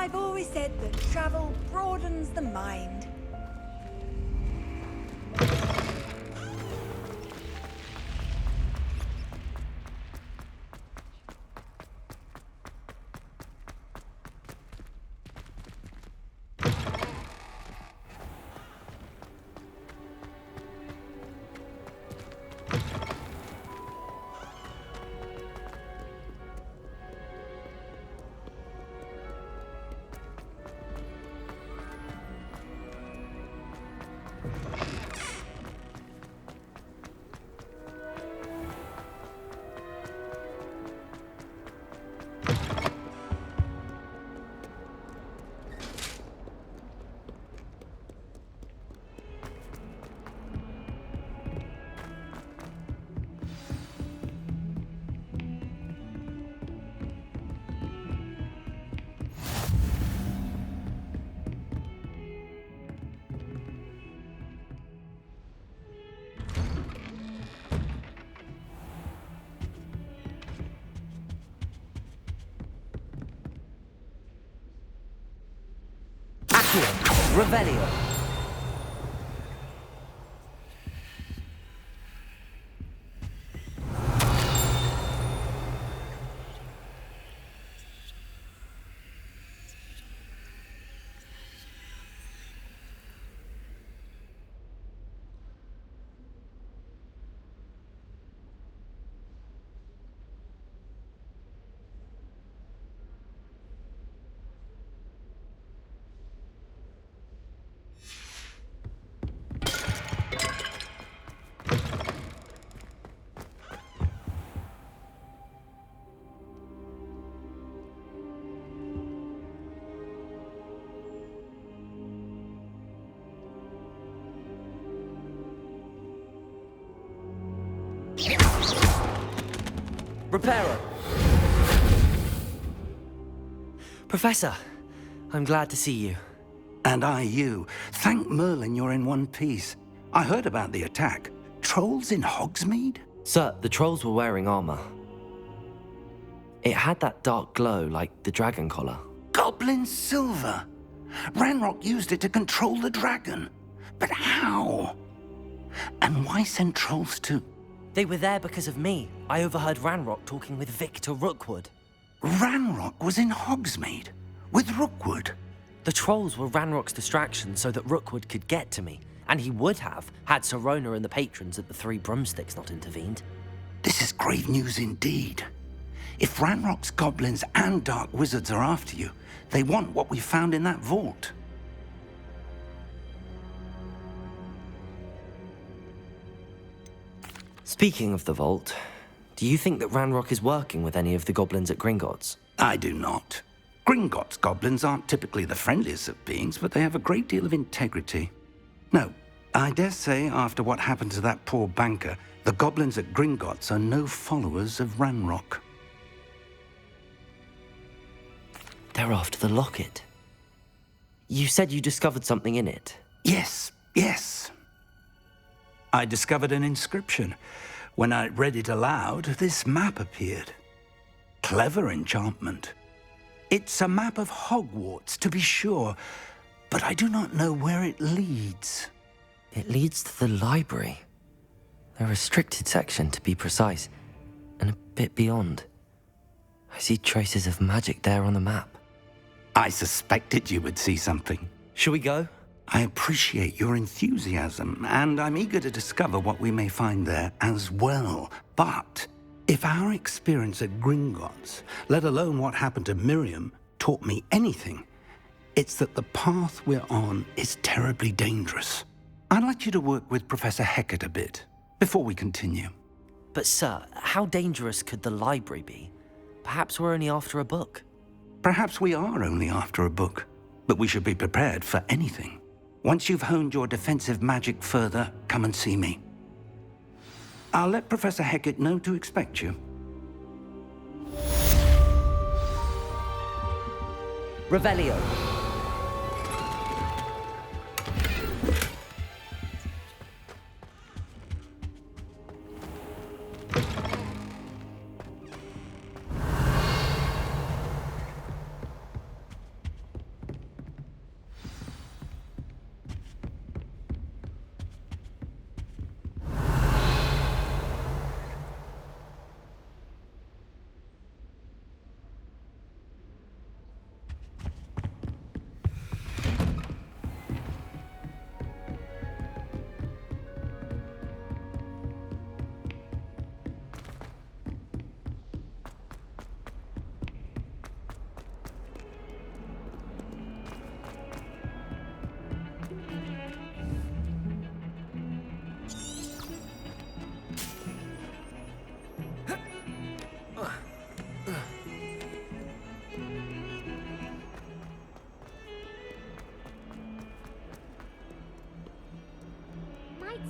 I've always said that travel broadens the mind. Revelio. Reparo. Professor, I'm glad to see you. And I you. Thank Merlin you're in one piece. I heard about the attack. Trolls in Hogsmeade? Sir, the trolls were wearing armor. It had that dark glow like the dragon collar. Goblin silver! Ranrock used it to control the dragon. But how? And why send trolls to... They were there because of me. I overheard Ranrock talking with Victor Rookwood. Ranrock was in Hogsmeade? With Rookwood? The trolls were Ranrock's distraction so that Rookwood could get to me. And he would have, had Sirona and the patrons at the Three Broomsticks not intervened. This is grave news indeed. If Ranrock's goblins and dark wizards are after you, they want what we found in that vault. Speaking of the vault, do you think that Ranrock is working with any of the goblins at Gringotts? I do not. Gringotts goblins aren't typically the friendliest of beings, but they have a great deal of integrity. No, I dare say after what happened to that poor banker, the goblins at Gringotts are no followers of Ranrock. They're after the locket. You said you discovered something in it. Yes. I discovered an inscription. When I read it aloud, this map appeared. Clever enchantment. It's a map of Hogwarts, to be sure, but I do not know where it leads. It leads to the library. The restricted section, to be precise, and a bit beyond. I see traces of magic there on the map. I suspected you would see something. Shall we go? I appreciate your enthusiasm, and I'm eager to discover what we may find there as well. But if our experience at Gringotts, let alone what happened to Miriam, taught me anything, it's that the path we're on is terribly dangerous. I'd like you to work with Professor Hecat a bit before we continue. But sir, how dangerous could the library be? Perhaps we're only after a book. Perhaps we are only after a book, but we should be prepared for anything. Once you've honed your defensive magic further, come and see me. I'll let Professor Hecat know to expect you. Revelio.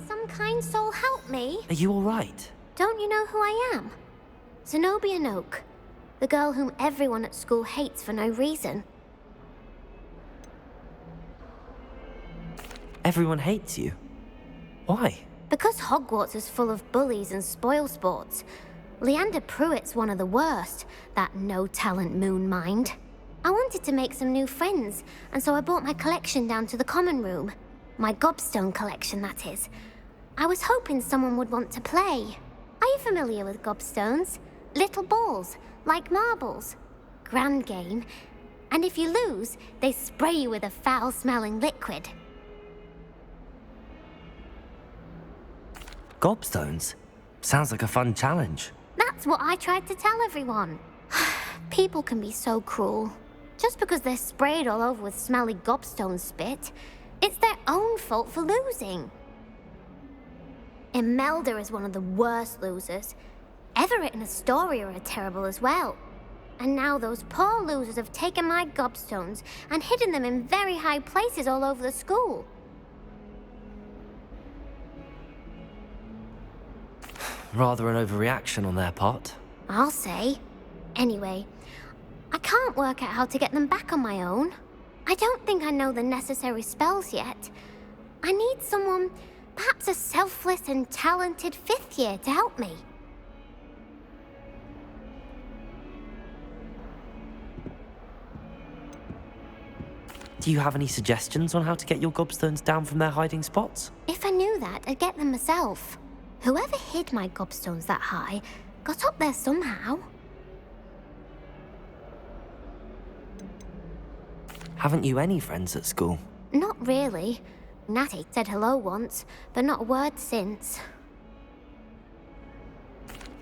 some kind soul help me? Are you alright? Don't you know who I am? Zenobia Noak, the girl whom everyone at school hates for no reason. Everyone hates you. Why? Because Hogwarts is full of bullies and spoilsports. Leander Pruitt's one of the worst, that no-talent moon mind. I wanted to make some new friends, and so I brought my collection down to the common room. My gobstone collection, that is. I was hoping someone would want to play. Are you familiar with gobstones? Little balls, like marbles. Grand game. And if you lose, they spray you with a foul-smelling liquid. Gobstones? Sounds like a fun challenge. That's what I tried to tell everyone. People can be so cruel. Just because they're sprayed all over with smelly gobstone spit, it's their own fault for losing. Imelda is one of the worst losers. Everett and Astoria are terrible as well. And now those poor losers have taken my gobstones and hidden them in very high places all over the school. Rather an overreaction on their part. I'll say. Anyway, I can't work out how to get them back on my own. I don't think I know the necessary spells yet. I need someone, perhaps a selfless and talented fifth year to help me. Do you have any suggestions on how to get your gobstones down from their hiding spots? If I knew that, I'd get them myself. Whoever hid my gobstones that high got up there somehow. Haven't you any friends at school? Not really. Natty said hello once, but not a word since.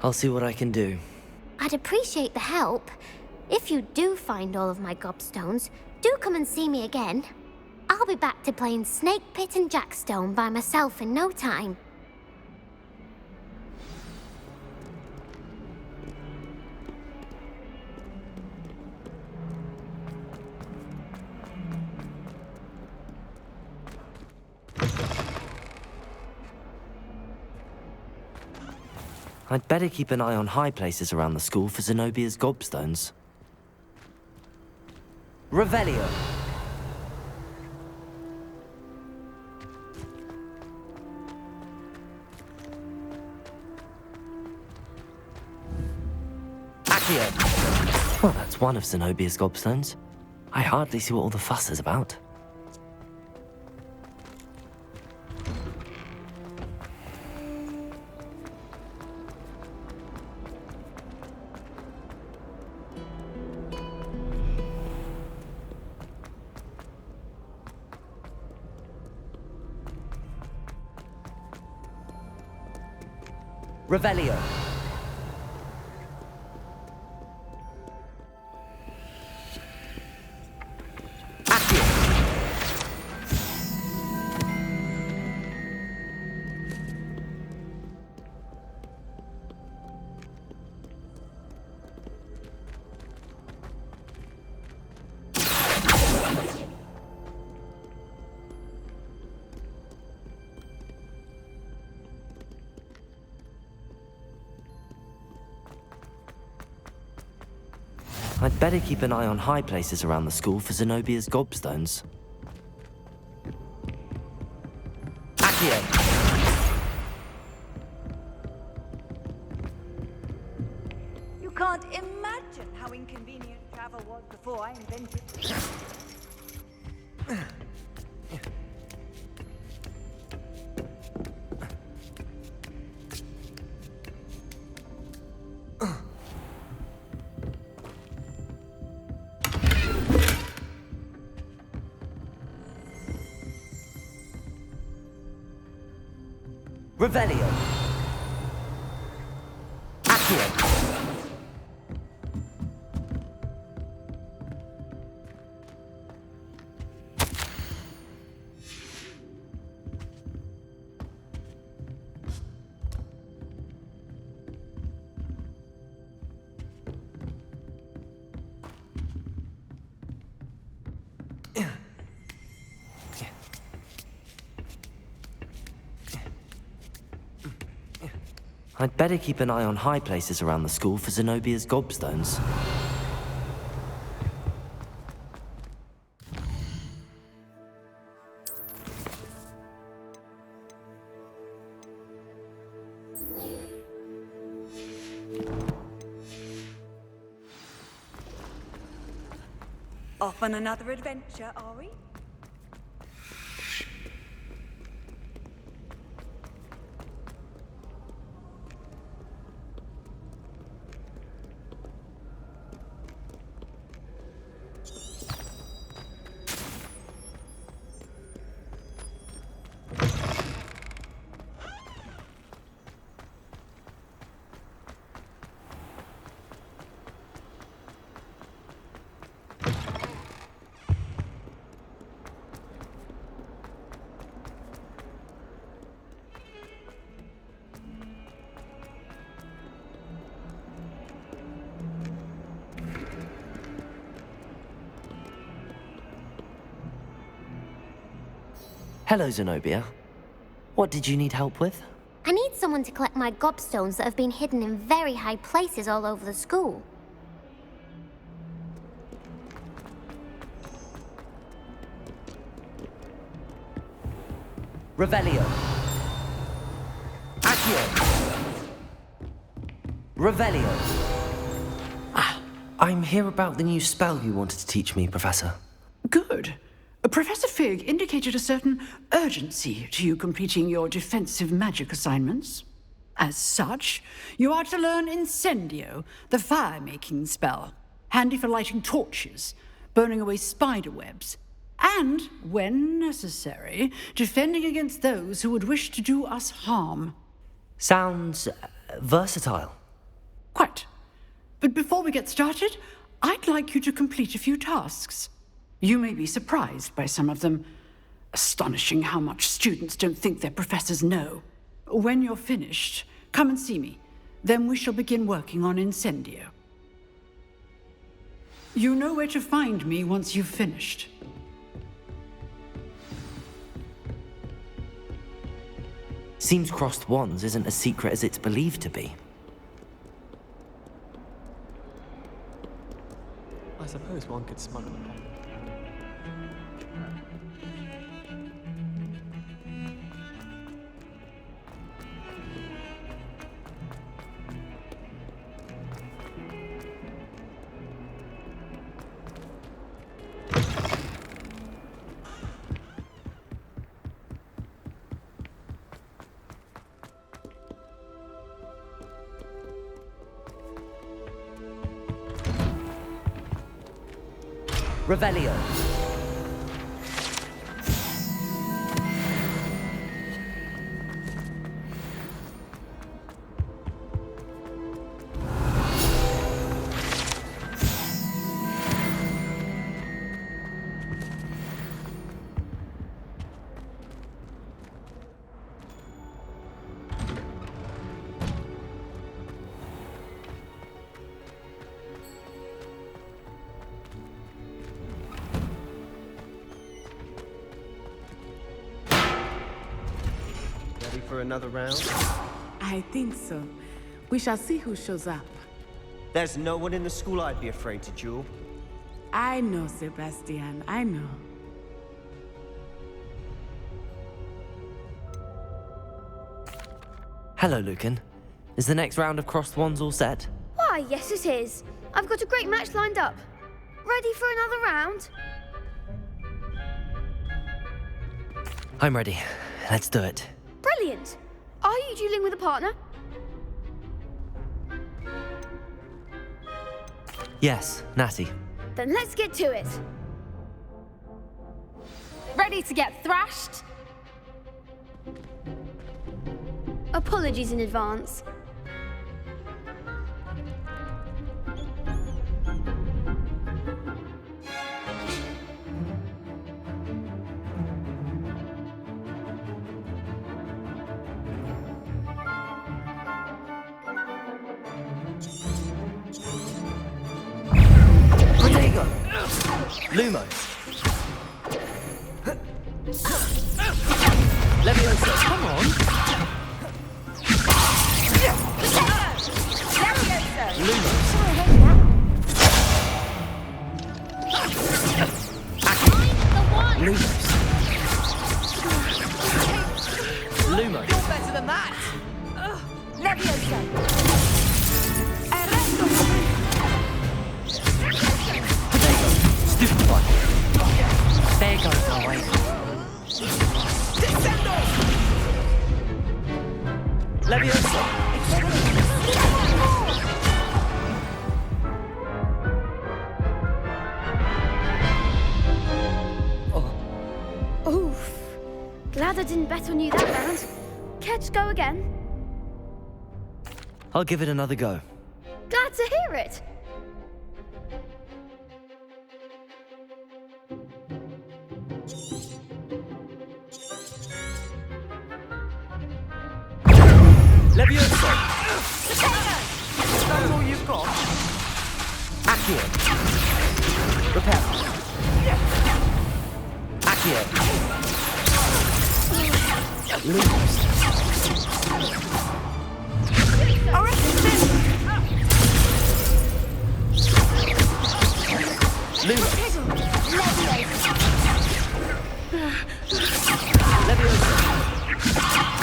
I'll see what I can do. I'd appreciate the help. If you do find all of my gobstones, do come and see me again. I'll be back to playing Snake Pit and Jackstone by myself in no time. I'd better keep an eye on high places around the school for Zenobia's gobstones. Revelio! Accio! Well, that's one of Zenobia's gobstones. I hardly see what all the fuss is about. Revelio. Accio. I'd better keep an eye on high places around the school for Zenobia's gobstones. Accio! You can't imagine how inconvenient travel was before I invented it. Revelio. Accio. I'd better keep an eye on high places around the school for Zenobia's gobstones. Off on another adventure, are we? Hello, Zenobia. What did you need help with? I need someone to collect my gobstones that have been hidden in very high places all over the school. Revelio. Accio. Revelio. I'm here about the new spell you wanted to teach me, Professor. Good. Professor Fig indicated a certain urgency to you completing your defensive magic assignments. As such, you are to learn Incendio, the fire-making spell, handy for lighting torches, burning away spider webs, and, when necessary, defending against those who would wish to do us harm. Sounds versatile. Quite. But before we get started, I'd like you to complete a few tasks. You may be surprised by some of them. Astonishing how much students don't think their professors know. When you're finished, come and see me. Then we shall begin working on Incendio. You know where to find me once you've finished. Seems crossed wands isn't as secret as it's believed to be. I suppose one could smuggle it. Revelio. Ready for another round? I think so. We shall see who shows up. There's no one in the school I'd be afraid to duel. I know, Sebastian, I know. Hello, Lucan. Is the next round of crossed wands all set? Why, yes it is. I've got a great match lined up. Ready for another round? I'm ready. Let's do it. Brilliant. Are you dueling with a partner? Yes, Natty. Then let's get to it. Ready to get thrashed? Apologies in advance. Protego! Lumo! Leviosa, come on! so far away. Leviosa! Oof. Glad I didn't bet on you that round. Care to go again? I'll give it another go. Glad to hear it. Leviosa! That's all you've got? Accio. Repair. Accio. Lumos. Lumos. Leviosa.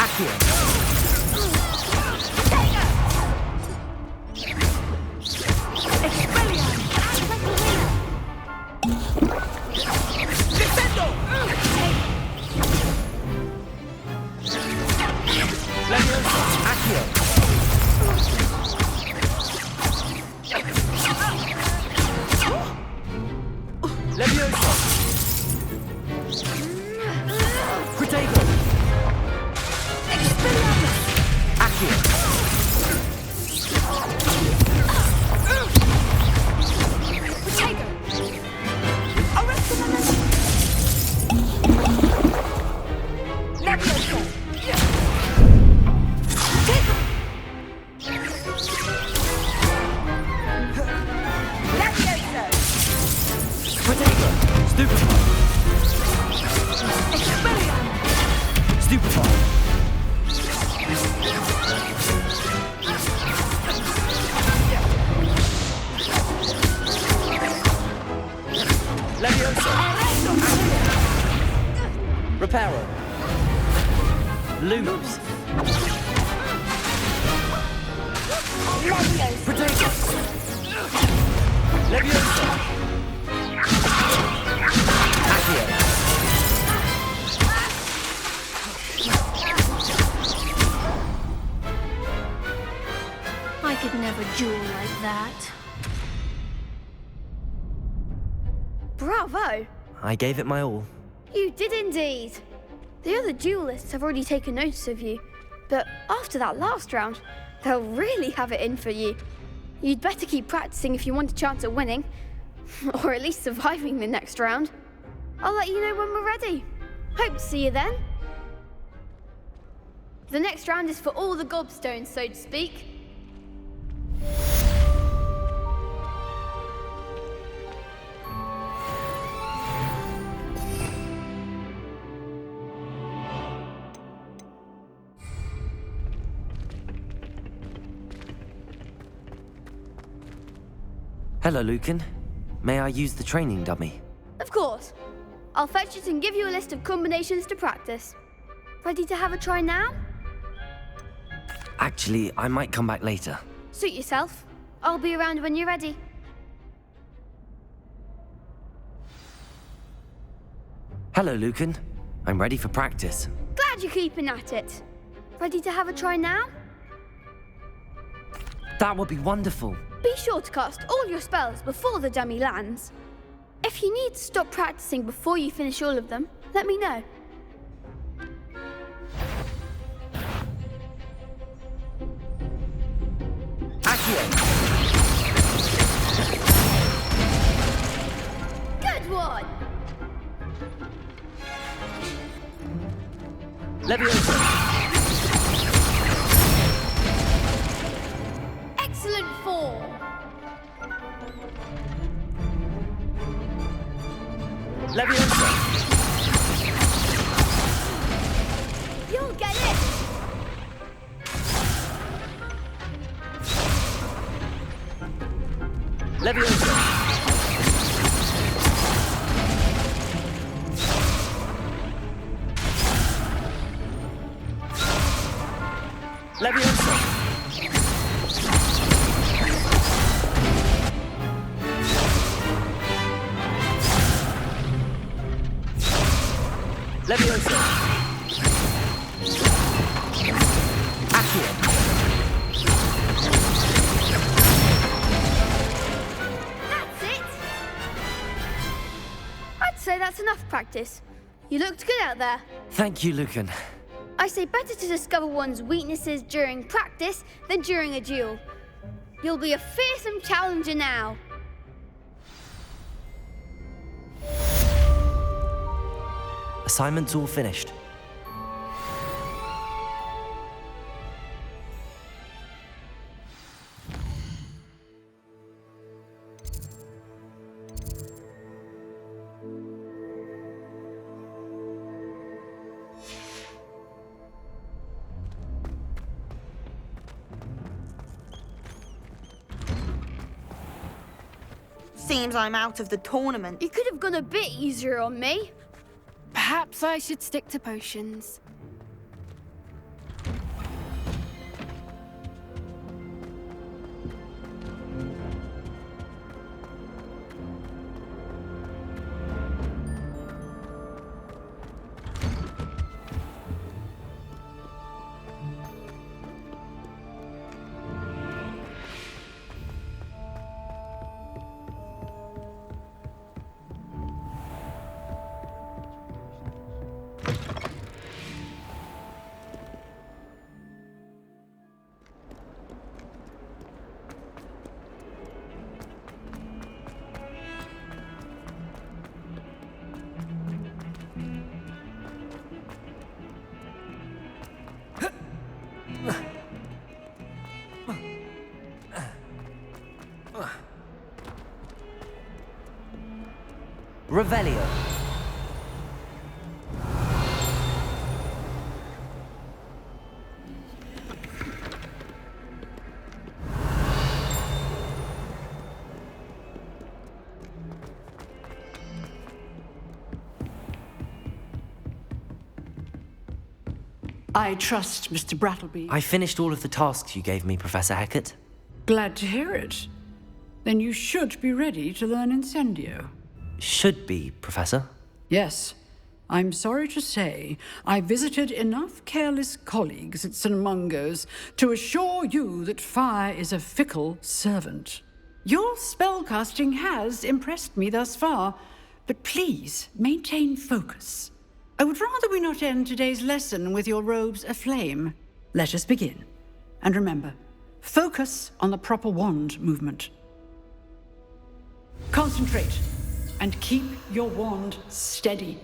Accio. Reparo. Lumos. Protego. Leviosa. Accio. I could never duel like that. Bravo! I gave it my all. You did indeed. The other duelists have already taken notice of you, but after that last round, they'll really have it in for you. You'd better keep practicing if you want a chance at winning, or at least surviving the next round. I'll let you know when we're ready. Hope to see you then. The next round is for all the gobstones, so to speak. Hello, Lucan. May I use the training dummy? Of course. I'll fetch it and give you a list of combinations to practice. Ready to have a try now? Actually, I might come back later. Suit yourself. I'll be around when you're ready. Hello, Lucan. I'm ready for practice. Glad you're keeping at it. Ready to have a try now? That would be wonderful. Be sure to cast all your spells before the dummy lands. If you need to stop practicing before you finish all of them, let me know. Accio. Good one! Leviosa. Excellent form! Leviosa. You'll get it! Leviosa. Leviosa. Leviosa! Accio! That's it! I'd say that's enough practice. You looked good out there. Thank you, Lucan. I say better to discover one's weaknesses during practice than during a duel. You'll be a fearsome challenger now. Assignment's all finished. Seems I'm out of the tournament. You could have gone a bit easier on me. Perhaps I should stick to potions. Revelio. I trust Mr. Brattleby. I finished all of the tasks you gave me, Professor Hecat. Glad to hear it. Then you should be ready to learn Incendio. Should be, Professor. Yes. I'm sorry to say, I visited enough careless colleagues at St. Mungo's to assure you that fire is a fickle servant. Your spellcasting has impressed me thus far, but please maintain focus. I would rather we not end today's lesson with your robes aflame. Let us begin. And remember, focus on the proper wand movement. Concentrate, and keep your wand steady.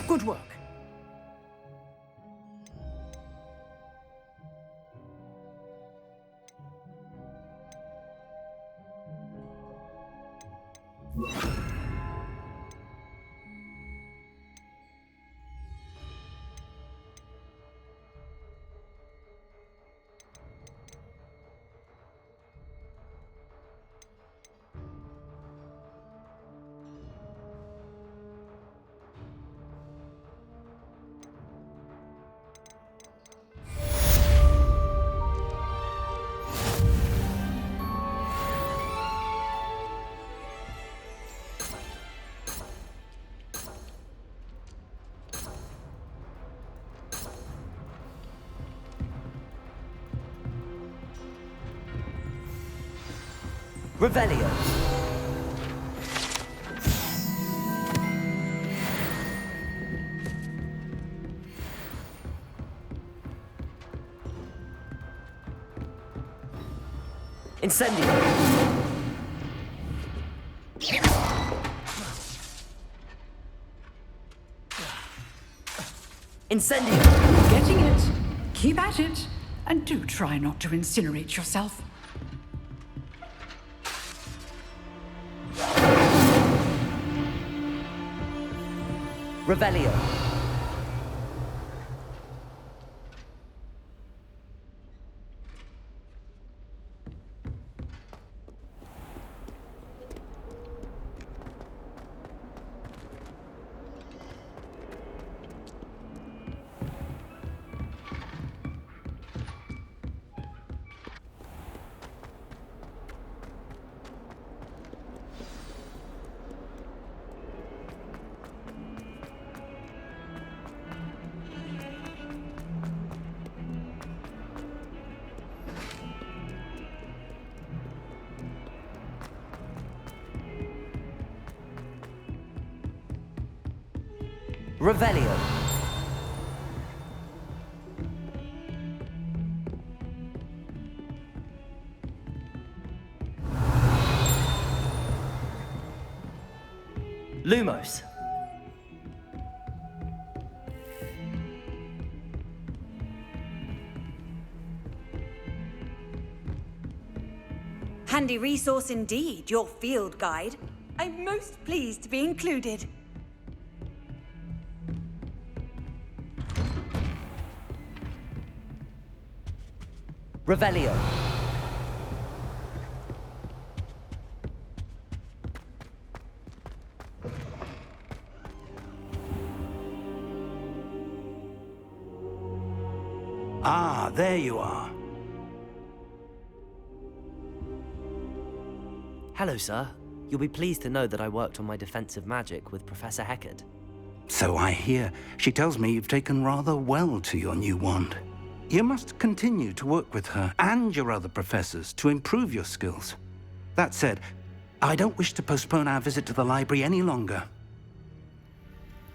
Good work. Revelio. Incendio. Incendio. Getting it. Keep at it. And do try not to incinerate yourself. Revelio. Revelio. Lumos. Handy resource indeed, your field guide. I'm most pleased to be included. Revelio. Ah, there you are. Hello, sir. You'll be pleased to know that I worked on my defensive magic with Professor Heckard. So I hear. She tells me you've taken rather well to your new wand. You must continue to work with her and your other professors to improve your skills. That said, I don't wish to postpone our visit to the library any longer.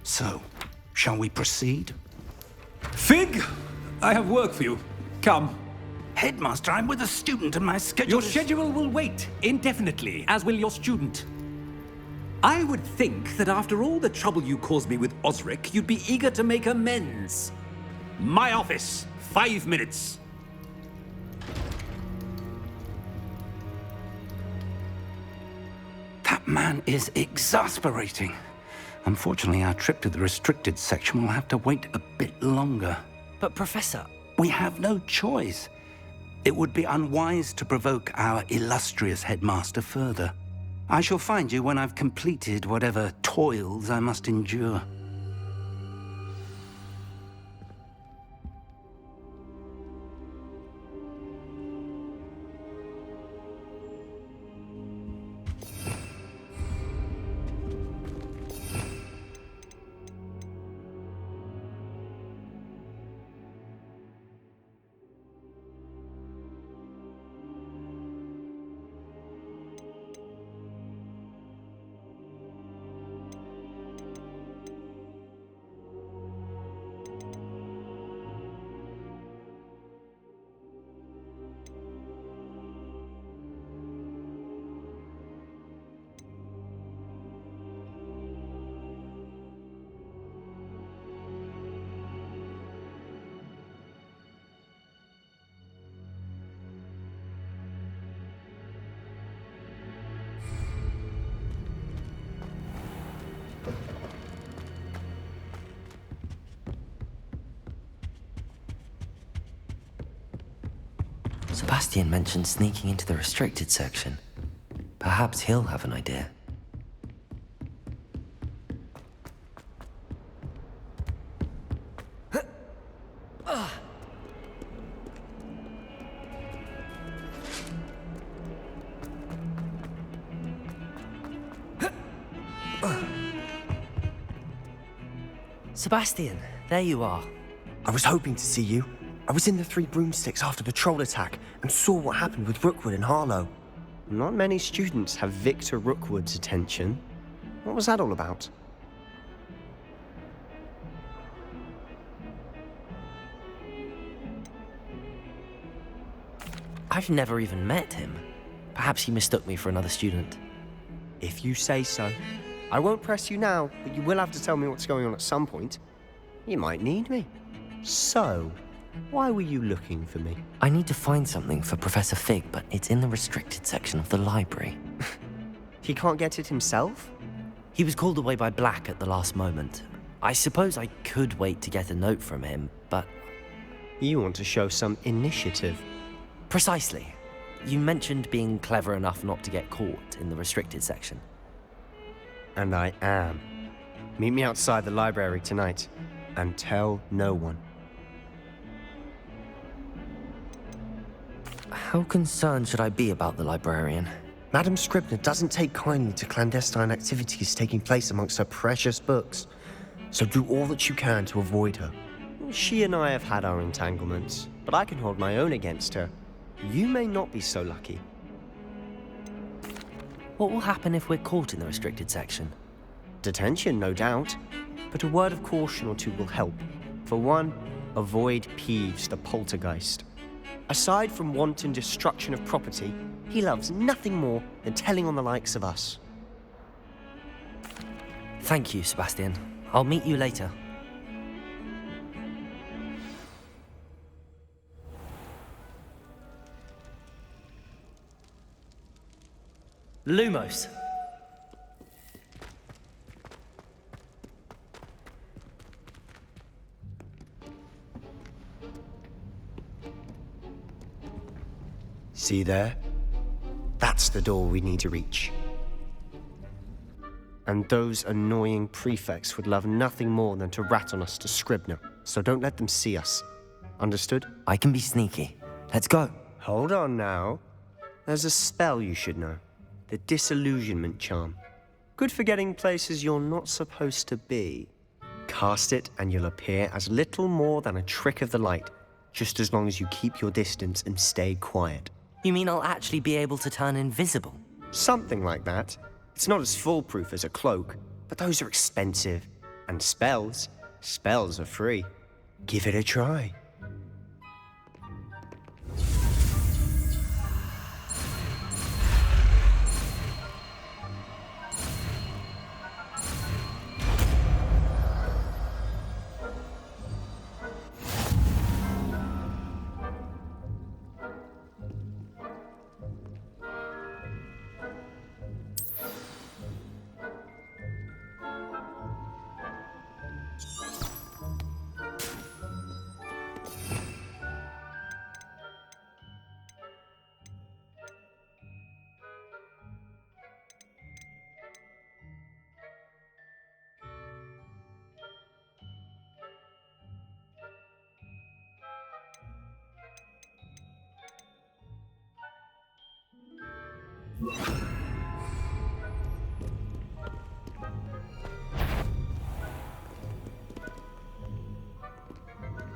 So, shall we proceed? Fig! I have work for you. Come. Headmaster, I'm with a student and my schedule Your is... schedule will wait indefinitely, as will your student. I would think that after all the trouble you caused me with Osric, you'd be eager to make amends. My office, 5 minutes. That man is exasperating. Unfortunately, our trip to the restricted section will have to wait a bit longer. But, Professor... We have no choice. It would be unwise to provoke our illustrious headmaster further. I shall find you when I've completed whatever toils I must endure. Sebastian mentioned sneaking into the restricted section. Perhaps he'll have an idea. Sebastian, there you are. I was hoping to see you. I was in the Three Broomsticks after the troll attack and saw what happened with Rookwood and Harlow. Not many students have Victor Rookwood's attention. What was that all about? I've never even met him. Perhaps he mistook me for another student. If you say so. I won't press you now, but you will have to tell me what's going on at some point. You might need me. So, why were you looking for me? I need to find something for Professor Fig, but it's in the restricted section of the library. He can't get it himself? He was called away by Black at the last moment. I suppose I could wait to get a note from him, but... You want to show some initiative. Precisely. You mentioned being clever enough not to get caught in the restricted section. And I am. Meet me outside the library tonight, and tell no one. How concerned should I be about the librarian? Madam Scribner doesn't take kindly to clandestine activities taking place amongst her precious books, so do all that you can to avoid her. She and I have had our entanglements, but I can hold my own against her. You may not be so lucky. What will happen if we're caught in the restricted section? Detention, no doubt. But a word of caution or two will help. For one, avoid Peeves the poltergeist. Aside from wanton destruction of property, he loves nothing more than telling on the likes of us. Thank you, Sebastian. I'll meet you later. Lumos. See there? That's the door we need to reach. And those annoying prefects would love nothing more than to rat on us to Scribner, so don't let them see us. Understood? I can be sneaky. Let's go. Hold on now. There's a spell you should know. The Disillusionment Charm. Good for getting places you're not supposed to be. Cast it and you'll appear as little more than a trick of the light, just as long as you keep your distance and stay quiet. You mean I'll actually be able to turn invisible? Something like that. It's not as foolproof as a cloak, but those are expensive. And spells are free. Give it a try.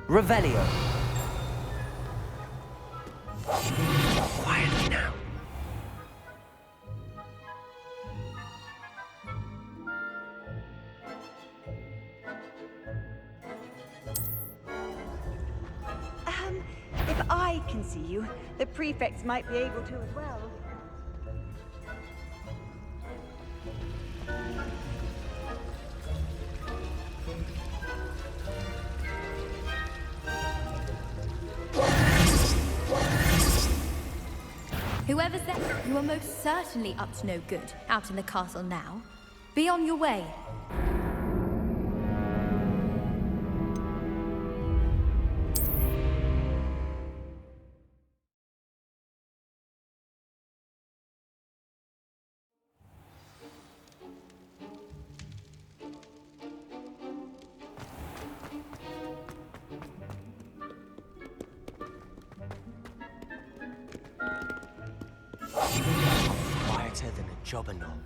Revelio. Quietly now. If I can see you, the prefects might be able to as well. Whoever's there, you are most certainly up to no good out in the castle now. Be on your way. Quieter than a jobberknoll.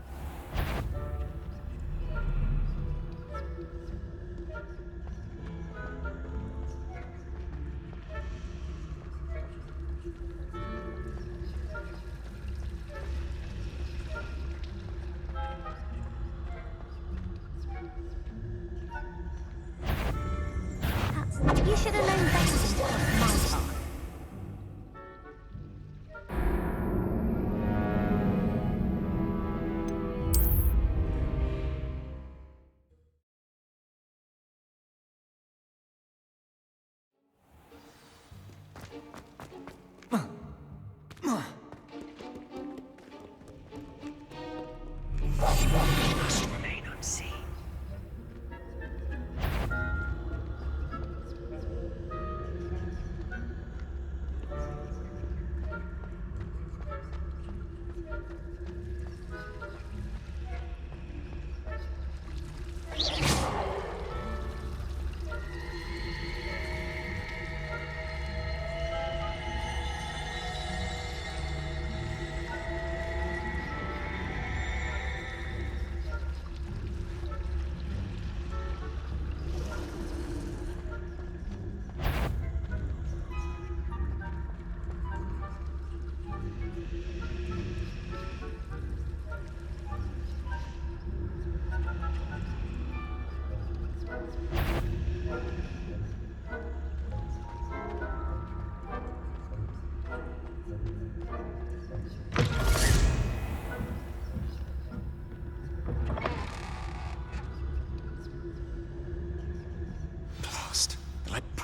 You should have known better than to cross my path. Must remain unseen.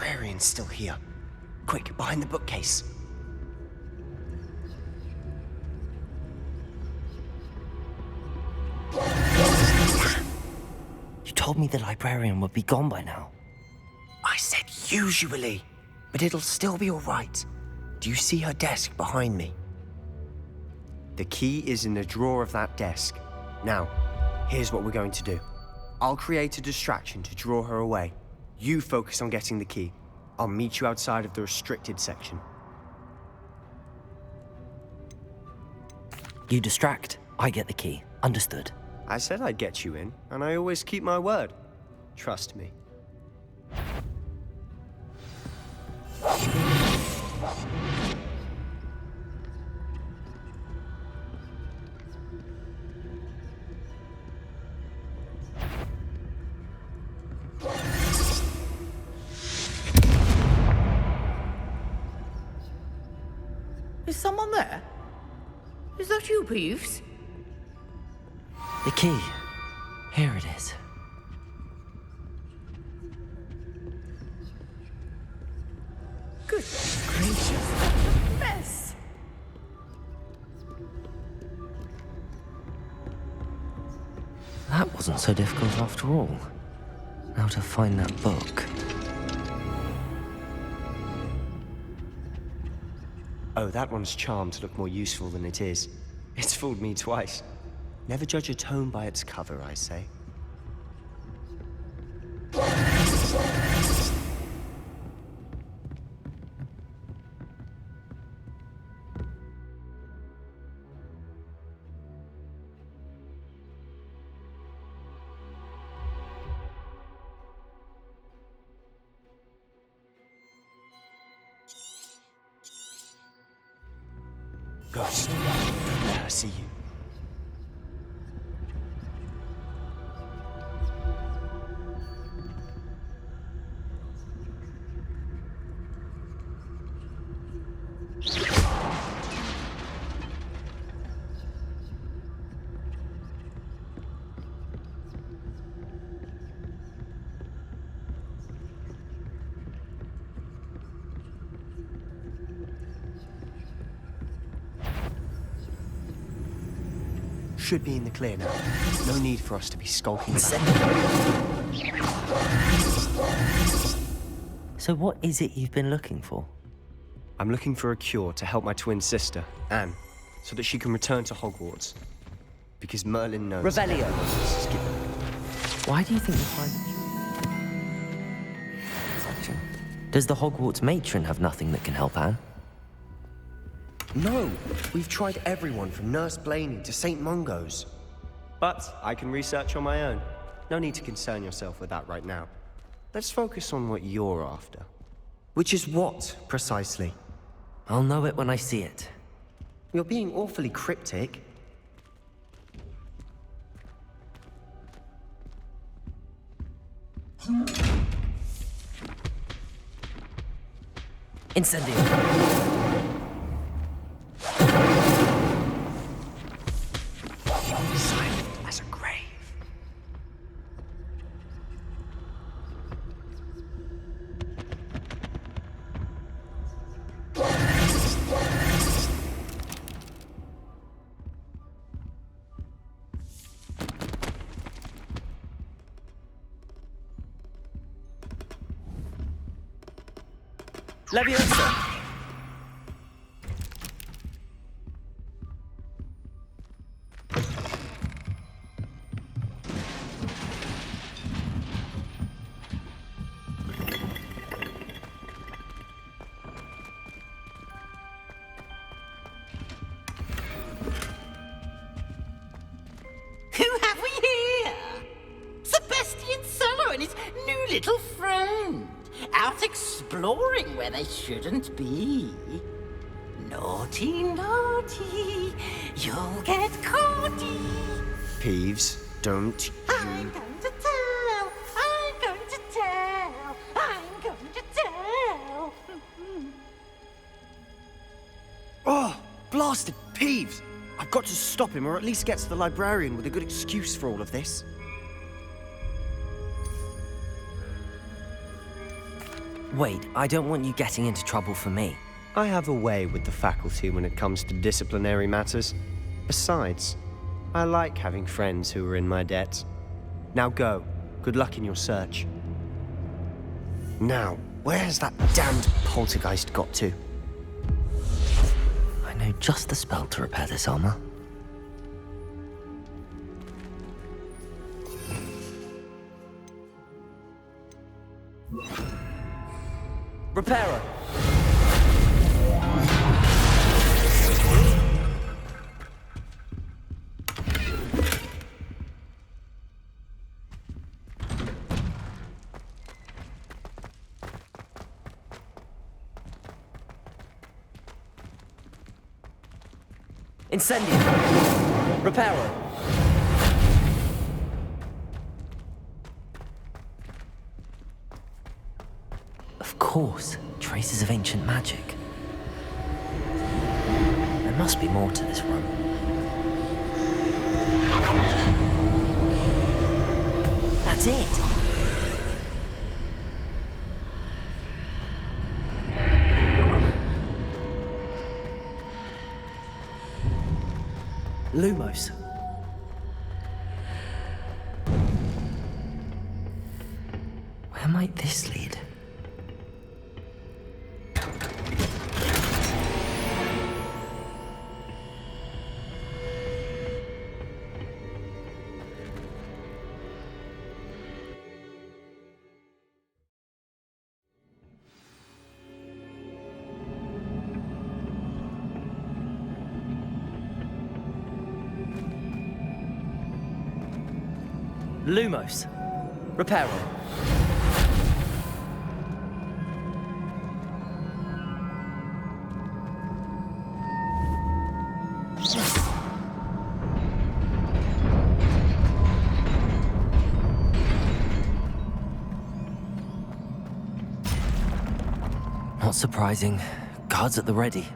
librarian's still here. Quick, behind the bookcase. You told me the librarian would be gone by now. I said usually, but it'll still be all right. Do you see her desk behind me? The key is in the drawer of that desk. Now, here's what we're going to do. I'll create a distraction to draw her away. You focus on getting the key. I'll meet you outside of the restricted section. You distract, I get the key. Understood. I said I'd get you in, and I always keep my word. Trust me. Is someone there? Is that you, Peeves? The key. Here it is. Good gracious, what a mess! That wasn't so difficult after all. Now to find that book. Oh, that one's charmed to look more useful than it is. It's fooled me twice. Never judge a tome by its cover, I say. Ghost, don't let her see you. Should be in the clear now. No need for us to be skulking back. So what is it you've been looking for? I'm looking for a cure to help my twin sister, Anne, so that she can return to Hogwarts. Because Merlin knows... Revelio! Why do you think the Does the Hogwarts matron have nothing that can help Anne? No! We've tried everyone from Nurse Blaney to St. Mungo's. But I can research on my own. No need to concern yourself with that right now. Let's focus on what you're after. Which is what, precisely? I'll know it when I see it. You're being awfully cryptic. Incendio! Silent as a grave. Leviosa! Little friend, out exploring where they shouldn't be. Naughty, naughty, you'll get caughty. Peeves, don't I'm going to tell, I'm going to tell, I'm going to tell. Oh, blasted Peeves! I've got to stop him, or at least get to the librarian with a good excuse for all of this. Wait, I don't want you getting into trouble for me. I have a way with the faculty when it comes to disciplinary matters. Besides, I like having friends who are in my debt. Now go. Good luck in your search. Now, where has that damned poltergeist got to? I know just the spell to repair this armor. Repairer! Incendio! Repairer! Of course, traces of ancient magic. There must be more to this room. That's it! Lumos. Where might this lead? Lumos. Repairer. Not surprising. Guards at the ready.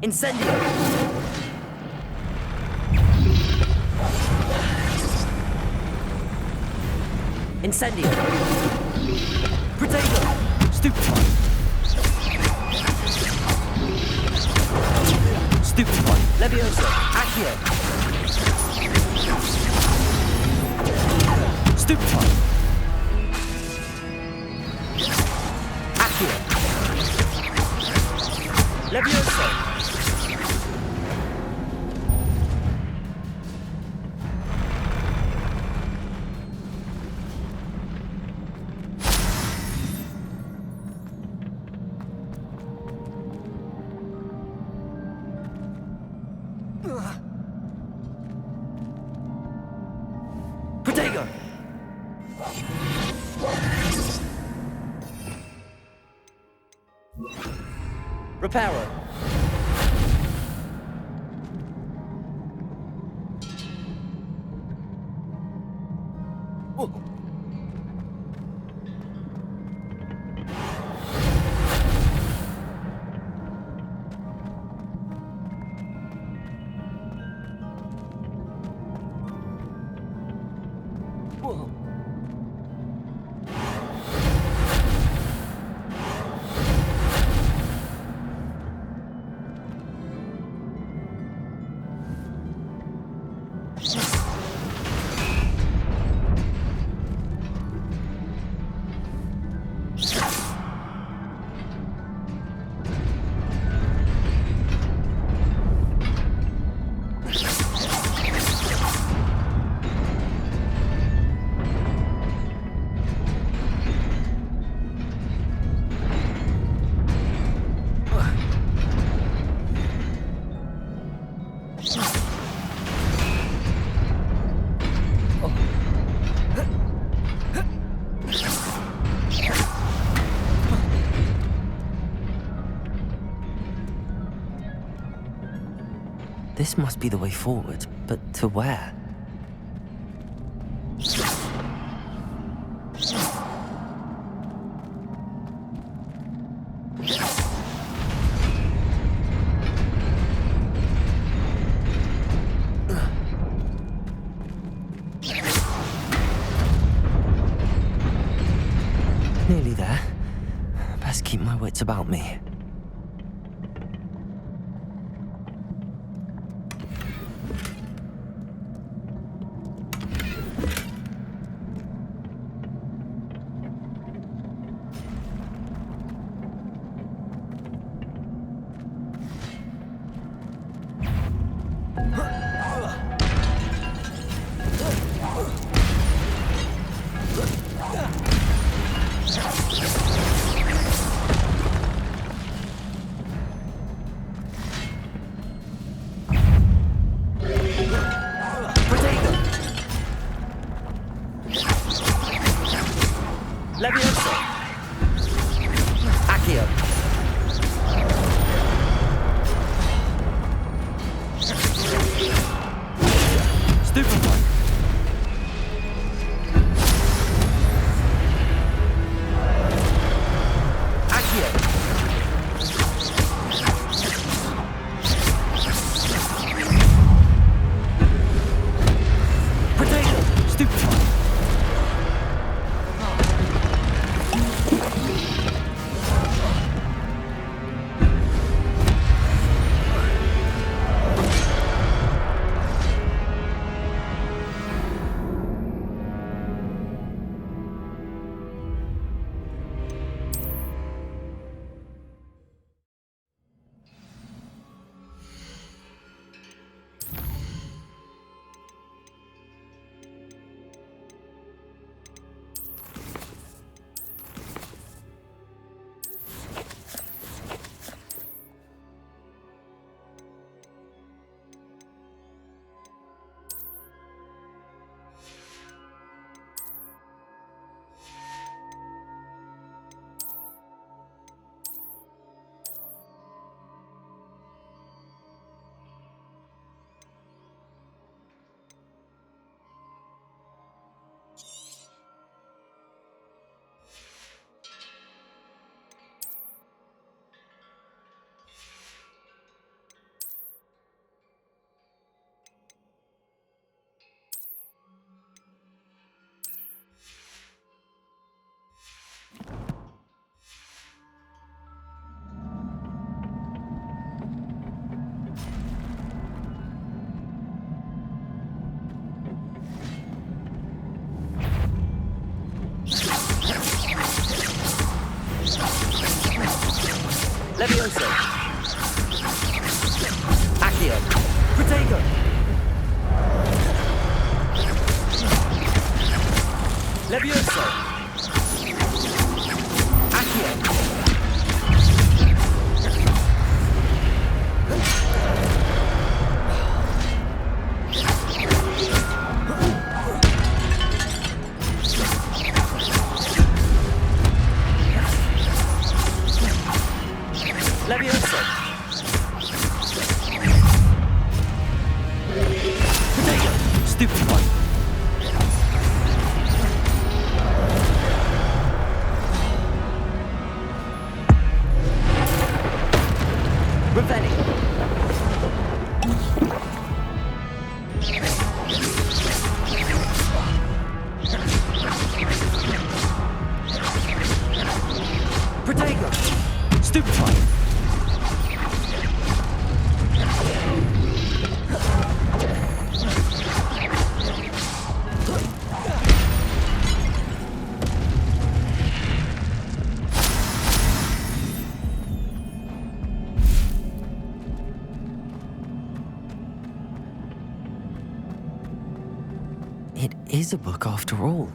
Incendio! Incendio! Protego! Stupefy! Stupefy! Levioso! Accio! Stupefy! Accio! Levioso! Protego! Repairer! This must be the way forward, but to where? Nearly there. Best keep my wits about me. Levioso! Accio! Stupefy! Accio! Potato! Stupefy! Levioso! Accio! Protego! Levioso! Accio! Levioso! Potato! Stupid one! Ravelli! Protego! Stupid one! It is a book after all.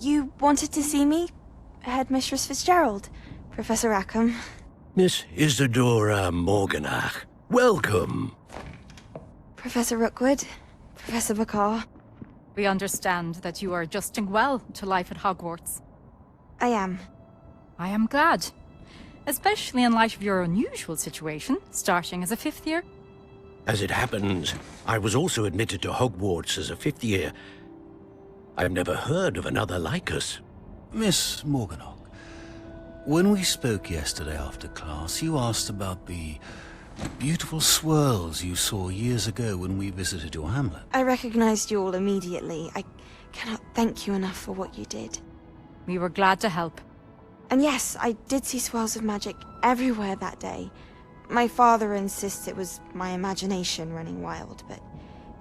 You wanted to see me? Headmistress Fitzgerald, Professor Rackham. Miss Isadora Morganach, welcome. Professor Rookwood, Professor Bakar. We understand that you are adjusting well to life at Hogwarts. I am. I am glad. Especially in light of your unusual situation, starting as a 5th year. As it happens, I was also admitted to Hogwarts as a 5th year. I've never heard of another like us. Miss Morganach, when we spoke yesterday after class, you asked about the beautiful swirls you saw years ago when we visited your hamlet. I recognized you all immediately. I cannot thank you enough for what you did. We were glad to help. And yes, I did see swirls of magic everywhere that day. My father insists it was my imagination running wild, but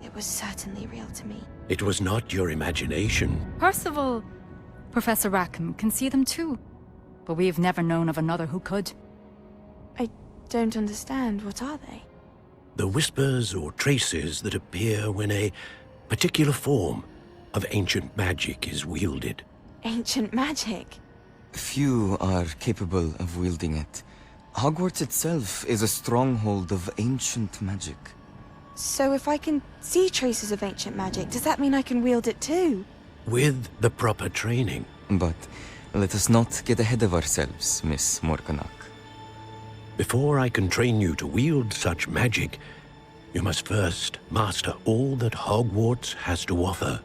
it was certainly real to me. It was not your imagination. Percival, Professor Rackham can see them too. But we have never known of another who could. I don't understand. What are they? The whispers or traces that appear when a particular form of ancient magic is wielded. Ancient magic? Few are capable of wielding it. Hogwarts itself is a stronghold of ancient magic. So if I can see traces of ancient magic, does that mean I can wield it too? With the proper training. But let us not get ahead of ourselves, Miss Morganach. Before I can train you to wield such magic, you must first master all that Hogwarts has to offer.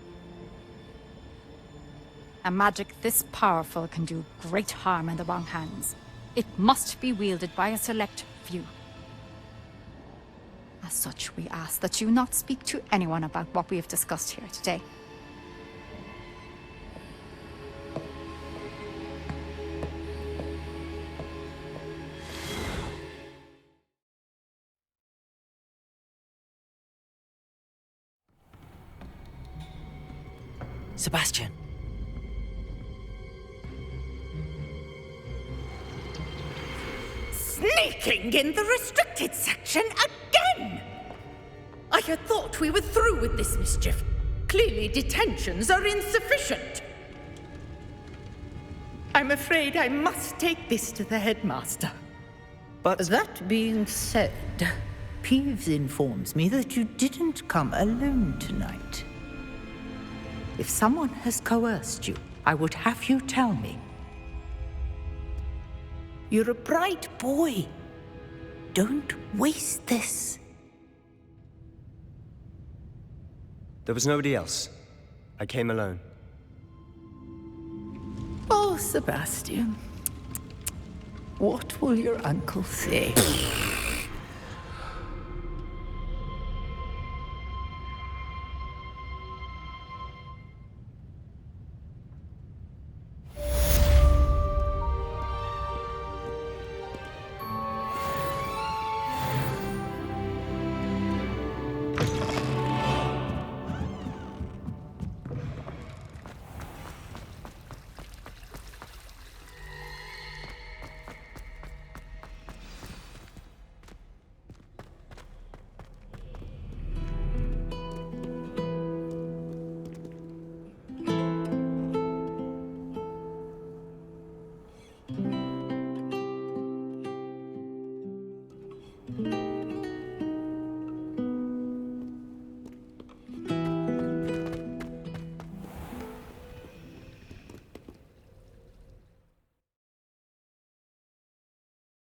A magic this powerful can do great harm in the wrong hands. It must be wielded by a select few. As such, we ask that you not speak to anyone about what we have discussed here today. Sebastian. Sneaking in the restricted section again! I had thought we were through with this mischief. Clearly detentions are insufficient. I'm afraid I must take this to the headmaster. But that being said, Peeves informs me that you didn't come alone tonight. If someone has coerced you, I would have you tell me. You're a bright boy. Don't waste this. There was nobody else. I came alone. Oh, Sebastian. What will your uncle say?